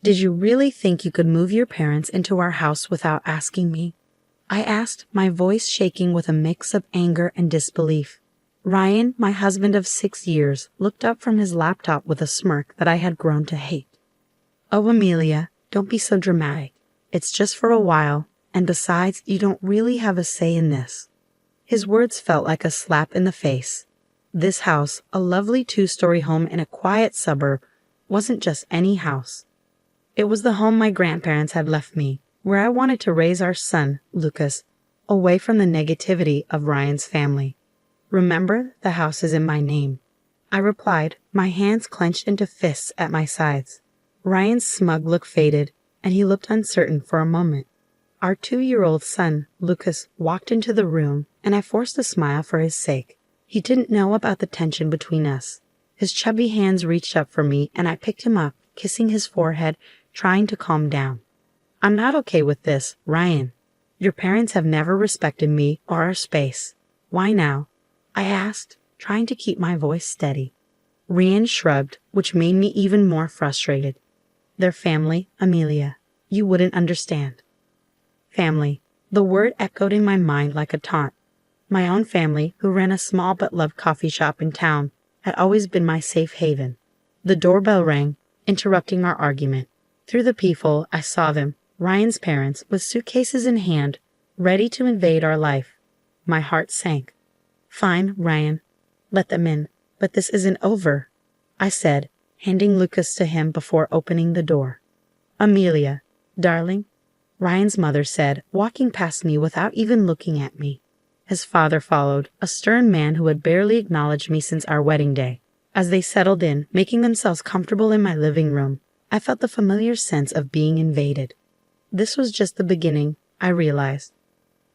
Did you really think you could move your parents into our house without asking me? I asked, my voice shaking with a mix of anger and disbelief. Ryan, my husband of 6 years, looked up from his laptop with a smirk that I had grown to hate. Oh, Amelia, don't be so dramatic. It's just for a while, and besides, you don't really have a say in this. His words felt like a slap in the face. This house, a lovely 2-story home in a quiet suburb, wasn't just any house. It was the home my grandparents had left me, where I wanted to raise our son, Lucas, away from the negativity of Ryan's family. Remember, the house is in my name. I replied, my hands clenched into fists at my sides. Ryan's smug look faded, and he looked uncertain for a moment. Our 2-year-old son, Lucas, walked into the room, and I forced a smile for his sake. He didn't know about the tension between us. His chubby hands reached up for me, and I picked him up, kissing his forehead, trying to calm down. I'm not okay with this, Ryan. Your parents have never respected me or our space. Why now? I asked, trying to keep my voice steady. Ryan shrugged, which made me even more frustrated. Their family, Amelia. You wouldn't understand. Family. The word echoed in my mind like a taunt. My own family, who ran a small but loved coffee shop in town, had always been my safe haven. The doorbell rang, interrupting our argument. Through the peephole, I saw them, Ryan's parents, with suitcases in hand, ready to invade our life. My heart sank. Fine, Ryan. Let them in. But this isn't over, I said, handing Lucas to him before opening the door. Amelia, darling, Ryan's mother said, walking past me without even looking at me. His father followed, a stern man who had barely acknowledged me since our wedding day. As they settled in, making themselves comfortable in my living room, I felt the familiar sense of being invaded. This was just the beginning, I realized.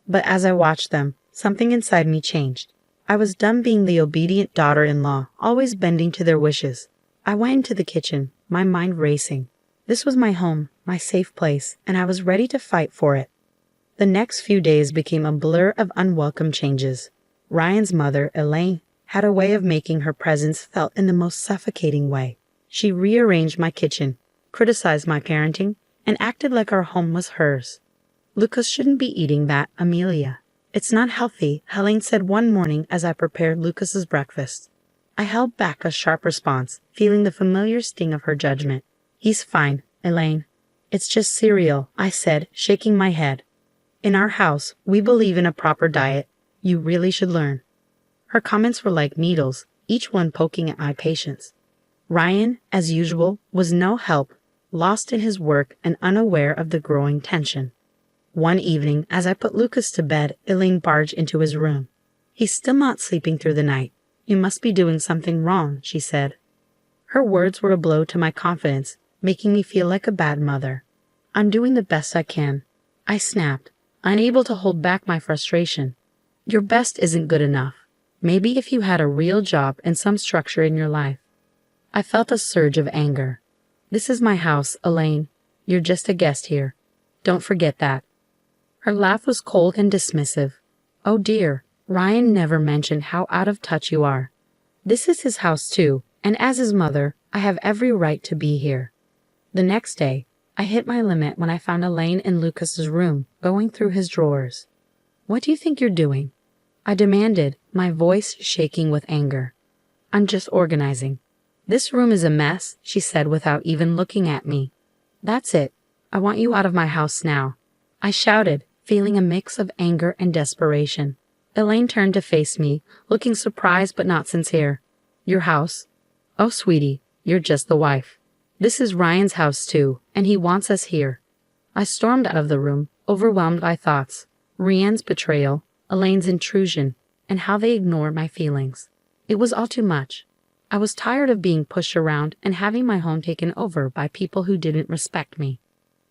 But as I watched them, something inside me changed. I was done being the obedient daughter-in-law, always bending to their wishes. I went into the kitchen, my mind racing. This was my home, my safe place, and I was ready to fight for it. The next few days became a blur of unwelcome changes. Ryan's mother, Elaine, had a way of making her presence felt in the most suffocating way. She rearranged my kitchen, criticized my parenting, and acted like our home was hers. Lucas shouldn't be eating that, Amelia. It's not healthy, Helene said one morning as I prepared Lucas's breakfast. I held back a sharp response, feeling the familiar sting of her judgment. He's fine, Elaine. It's just cereal, I said, shaking my head. In our house, we believe in a proper diet. You really should learn. Her comments were like needles, each one poking at my patience. Ryan, as usual, was no help, lost in his work and unaware of the growing tension. One evening, as I put Lucas to bed, Elaine barged into his room. He's still not sleeping through the night. You must be doing something wrong, she said. Her words were a blow to my confidence, making me feel like a bad mother. I'm doing the best I can, I snapped, unable to hold back my frustration. Your best isn't good enough. Maybe if you had a real job and some structure in your life. I felt a surge of anger. This is my house, Elaine. You're just a guest here. Don't forget that. Her laugh was cold and dismissive. Oh dear, Ryan never mentioned how out of touch you are. This is his house too, and as his mother, I have every right to be here. The next day, I hit my limit when I found Elaine in Lucas's room, going through his drawers. What do you think you're doing? I demanded, my voice shaking with anger. I'm just organizing. This room is a mess, she said without even looking at me. That's it. I want you out of my house now. I shouted, feeling a mix of anger and desperation. Elaine turned to face me, looking surprised but not sincere. Your house? Oh, sweetie, you're just the wife. This is Ryan's house too, and he wants us here. I stormed out of the room, overwhelmed by thoughts. Ryan's betrayal, Elaine's intrusion, and how they ignored my feelings. It was all too much. I was tired of being pushed around and having my home taken over by people who didn't respect me.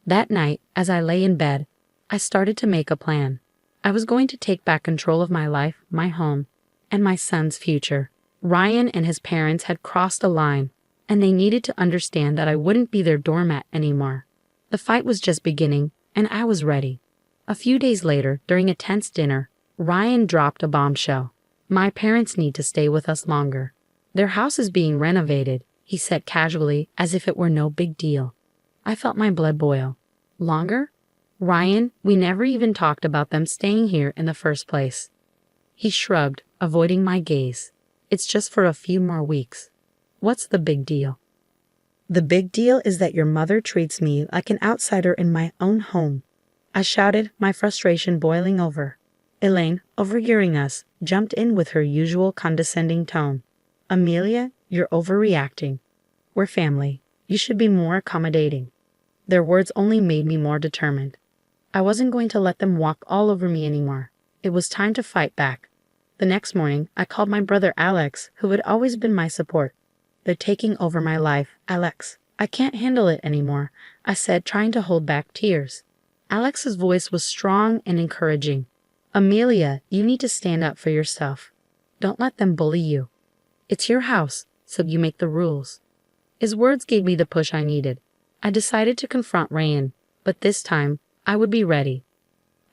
That night, as I lay in bed, I started to make a plan. I was going to take back control of my life, my home, and my son's future. Ryan and his parents had crossed a line, and they needed to understand that I wouldn't be their doormat anymore. The fight was just beginning, and I was ready. A few days later, during a tense dinner, Ryan dropped a bombshell. My parents need to stay with us longer. Their house is being renovated, he said casually, as if it were no big deal. I felt my blood boil. Longer? Ryan, we never even talked about them staying here in the first place. He shrugged, avoiding my gaze. It's just for a few more weeks. What's the big deal? The big deal is that your mother treats me like an outsider in my own home. I shouted, my frustration boiling over. Elaine, overhearing us, jumped in with her usual condescending tone. Amelia, you're overreacting. We're family. You should be more accommodating. Their words only made me more determined. I wasn't going to let them walk all over me anymore. It was time to fight back. The next morning, I called my brother Alex, who had always been my support. They're taking over my life, Alex. I can't handle it anymore, I said, trying to hold back tears. Alex's voice was strong and encouraging. Amelia, you need to stand up for yourself. Don't let them bully you. It's your house, so you make the rules. His words gave me the push I needed. I decided to confront Ryan, but this time, I would be ready.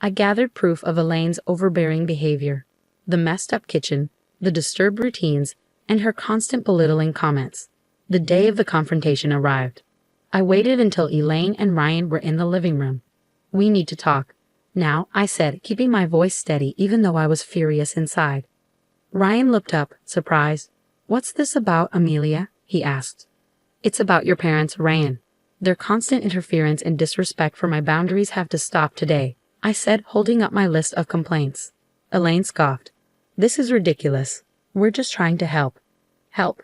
I gathered proof of Elaine's overbearing behavior. The messed up kitchen, the disturbed routines, and her constant belittling comments. The day of the confrontation arrived. I waited until Elaine and Ryan were in the living room. We need to talk. Now, I said, keeping my voice steady even though I was furious inside. Ryan looked up, surprised. What's this about, Amelia? He asked. It's about your parents, Ryan. Their constant interference and disrespect for my boundaries have to stop today, I said, holding up my list of complaints. Elaine scoffed. This is ridiculous. We're just trying to help. Help?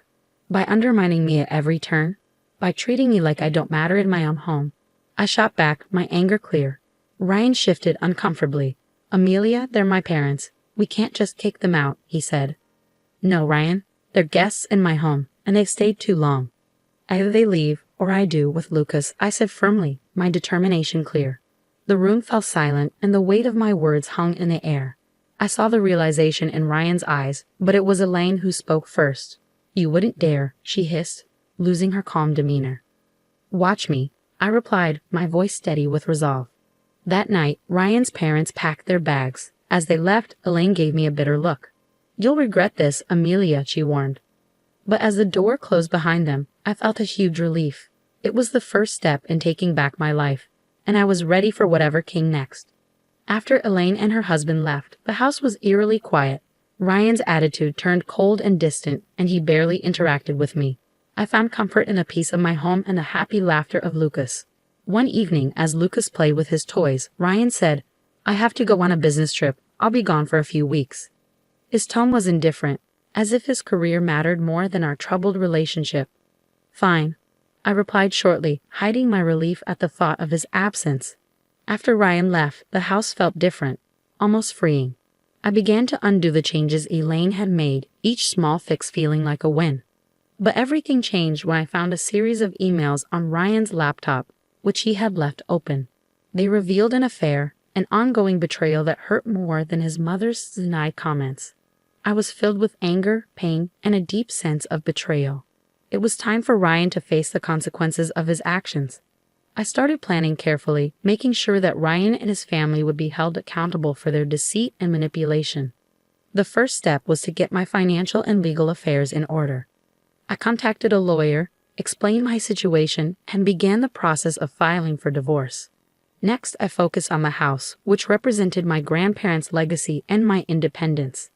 By undermining me at every turn? By treating me like I don't matter in my own home? I shot back, my anger clear. Ryan shifted uncomfortably. Amelia, they're my parents. We can't just kick them out, he said. No, Ryan. They're guests in my home, and they've stayed too long. Either they leave, or I do with Lucas, I said firmly, my determination clear. The room fell silent, and the weight of my words hung in the air. I saw the realization in Ryan's eyes, but it was Elaine who spoke first. You wouldn't dare, she hissed, losing her calm demeanor. Watch me, I replied, my voice steady with resolve. That night, Ryan's parents packed their bags. As they left, Elaine gave me a bitter look. You'll regret this, Amelia, she warned. But as the door closed behind them, I felt a huge relief. It was the first step in taking back my life, and I was ready for whatever came next. After Elaine and her husband left, the house was eerily quiet. Ryan's attitude turned cold and distant, and he barely interacted with me. I found comfort in the peace of my home and the happy laughter of Lucas. One evening, as Lucas played with his toys, Ryan said, I have to go on a business trip. I'll be gone for a few weeks. His tone was indifferent, as if his career mattered more than our troubled relationship. Fine, I replied shortly, hiding my relief at the thought of his absence. After Ryan left, the house felt different, almost freeing. I began to undo the changes Elaine had made, each small fix feeling like a win. But everything changed when I found a series of emails on Ryan's laptop, which he had left open. They revealed an affair, an ongoing betrayal that hurt more than his mother's denied comments. I was filled with anger, pain, and a deep sense of betrayal. It was time for Ryan to face the consequences of his actions. I started planning carefully, making sure that Ryan and his family would be held accountable for their deceit and manipulation. The first step was to get my financial and legal affairs in order. I contacted a lawyer, explained my situation, and began the process of filing for divorce. Next, I focused on the house, which represented my grandparents' legacy and my independence.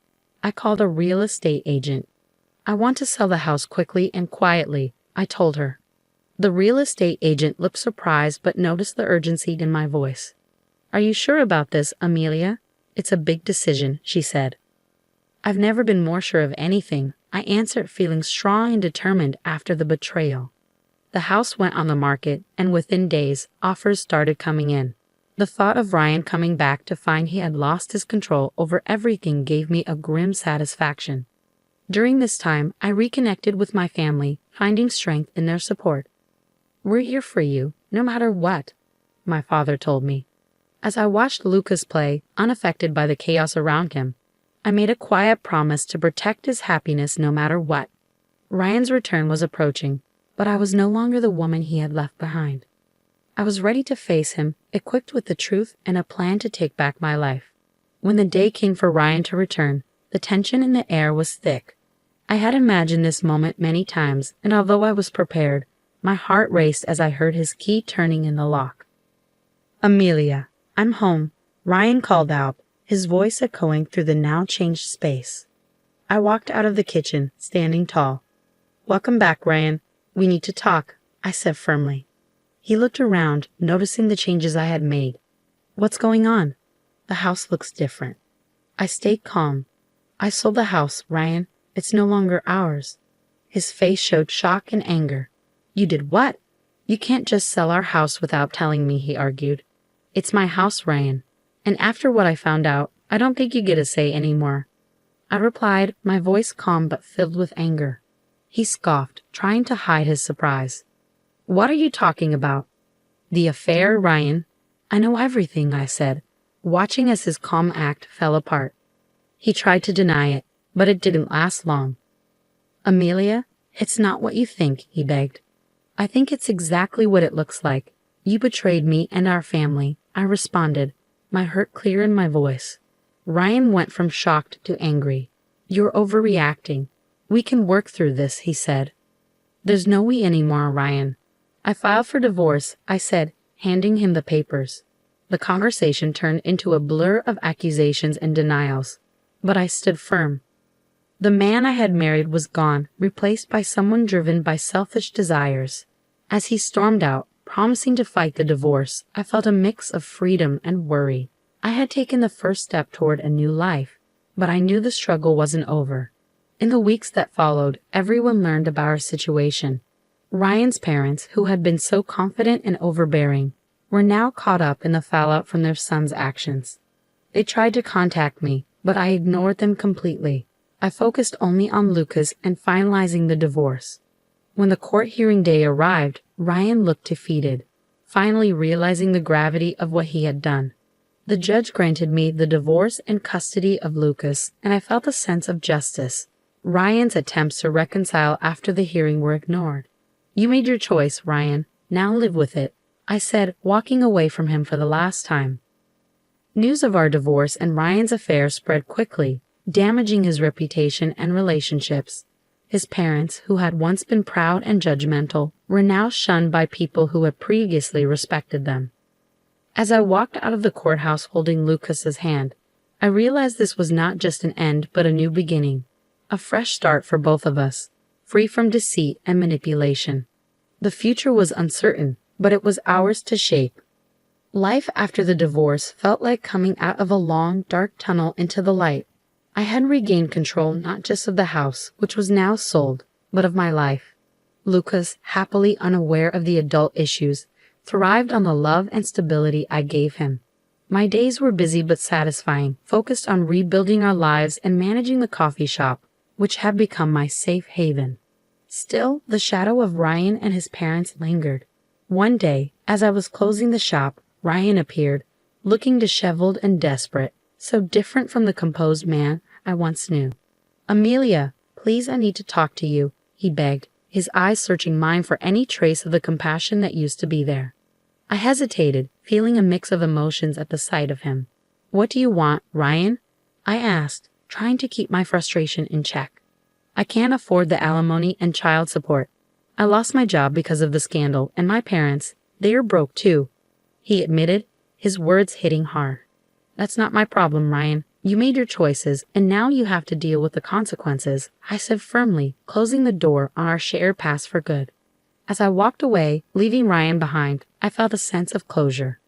I called a real estate agent. I want to sell the house quickly and quietly, I told her. The real estate agent looked surprised but noticed the urgency in my voice. Are you sure about this, Amelia? It's a big decision, she said. I've never been more sure of anything, I answered, feeling strong and determined after the betrayal. The house went on the market, and within days, offers started coming in. The thought of Ryan coming back to find he had lost his control over everything gave me a grim satisfaction. During this time, I reconnected with my family, finding strength in their support. We're here for you, no matter what, my father told me. As I watched Lucas play, unaffected by the chaos around him, I made a quiet promise to protect his happiness no matter what. Ryan's return was approaching, but I was no longer the woman he had left behind. I was ready to face him, equipped with the truth and a plan to take back my life. When the day came for Ryan to return, the tension in the air was thick. I had imagined this moment many times, and although I was prepared, My heart raced as I heard his key turning in the lock. "Amelia, I'm home," Ryan called out, his voice echoing through the now changed space. I walked out of the kitchen, standing tall. "Welcome back, Ryan. We need to talk," I said firmly. He looked around, noticing the changes I had made. "What's going on?" "The house looks different." I stayed calm. "I sold the house, Ryan. It's no longer ours." His face showed shock and anger. "You did what?" "You can't just sell our house without telling me," he argued. "It's my house, Ryan. And after what I found out, I don't think you get a say anymore." I replied, my voice calm but filled with anger. He scoffed, trying to hide his surprise. "What are you talking about?" "The affair, Ryan." "I know everything," I said, watching as his calm act fell apart. He tried to deny it, but it didn't last long. "Amelia, it's not what you think," he begged. "I think it's exactly what it looks like. You betrayed me and our family," I responded, my hurt clear in my voice. Ryan went from shocked to angry. "You're overreacting. We can work through this," he said. "There's no we anymore, Ryan." "I filed for divorce," I said, handing him the papers. The conversation turned into a blur of accusations and denials, but I stood firm. The man I had married was gone, replaced by someone driven by selfish desires. As he stormed out, promising to fight the divorce, I felt a mix of freedom and worry. I had taken the first step toward a new life, but I knew the struggle wasn't over. In the weeks that followed, everyone learned about our situation. Ryan's parents, who had been so confident and overbearing, were now caught up in the fallout from their son's actions. They tried to contact me, but I ignored them completely. I focused only on Lucas and finalizing the divorce. When the court hearing day arrived, Ryan looked defeated, finally realizing the gravity of what he had done. The judge granted me the divorce and custody of Lucas, and I felt a sense of justice. Ryan's attempts to reconcile after the hearing were ignored. "You made your choice, Ryan. Now live with it," I said, walking away from him for the last time. News of our divorce and Ryan's affair spread quickly, damaging his reputation and relationships. His parents, who had once been proud and judgmental, were now shunned by people who had previously respected them. As I walked out of the courthouse holding Lucas's hand, I realized this was not just an end but a new beginning, a fresh start for both of us, free from deceit and manipulation. The future was uncertain, but it was ours to shape. Life after the divorce felt like coming out of a long, dark tunnel into the light. I had regained control not just of the house, which was now sold, but of my life. Lucas, happily unaware of the adult issues, thrived on the love and stability I gave him. My days were busy but satisfying, focused on rebuilding our lives and managing the coffee shop, which had become my safe haven. Still, the shadow of Ryan and his parents lingered. One day, as I was closing the shop, Ryan appeared, looking disheveled and desperate, so different from the composed man I once knew. "Amelia, please, I need to talk to you," he begged, his eyes searching mine for any trace of the compassion that used to be there. I hesitated, feeling a mix of emotions at the sight of him. "What do you want, Ryan?" I asked, trying to keep my frustration in check. "I can't afford the alimony and child support. I lost my job because of the scandal, and my parents, they are broke too," he admitted, his words hitting hard. "That's not my problem, Ryan. You made your choices, and now you have to deal with the consequences," I said firmly, closing the door on our shared past for good. As I walked away, leaving Ryan behind, I felt a sense of closure.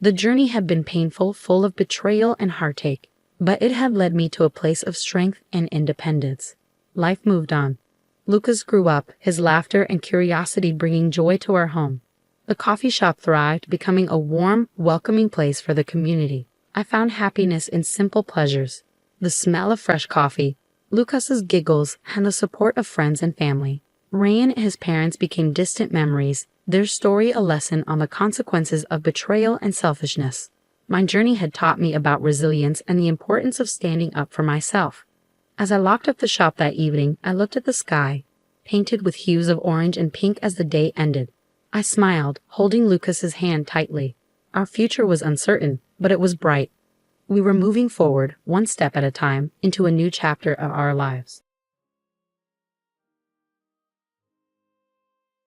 The journey had been painful, full of betrayal and heartache, but it had led me to a place of strength and independence. Life moved on. Lucas grew up, his laughter and curiosity bringing joy to our home. The coffee shop thrived, becoming a warm, welcoming place for the community. I found happiness in simple pleasures, the smell of fresh coffee, Lucas's giggles, and the support of friends and family. Ryan and his parents became distant memories, their story a lesson on the consequences of betrayal and selfishness. My journey had taught me about resilience and the importance of standing up for myself. As I locked up the shop that evening, I looked at the sky, painted with hues of orange and pink as the day ended. I smiled, holding Lucas's hand tightly. Our future was uncertain, but it was bright. We were moving forward, one step at a time, into a new chapter of our lives.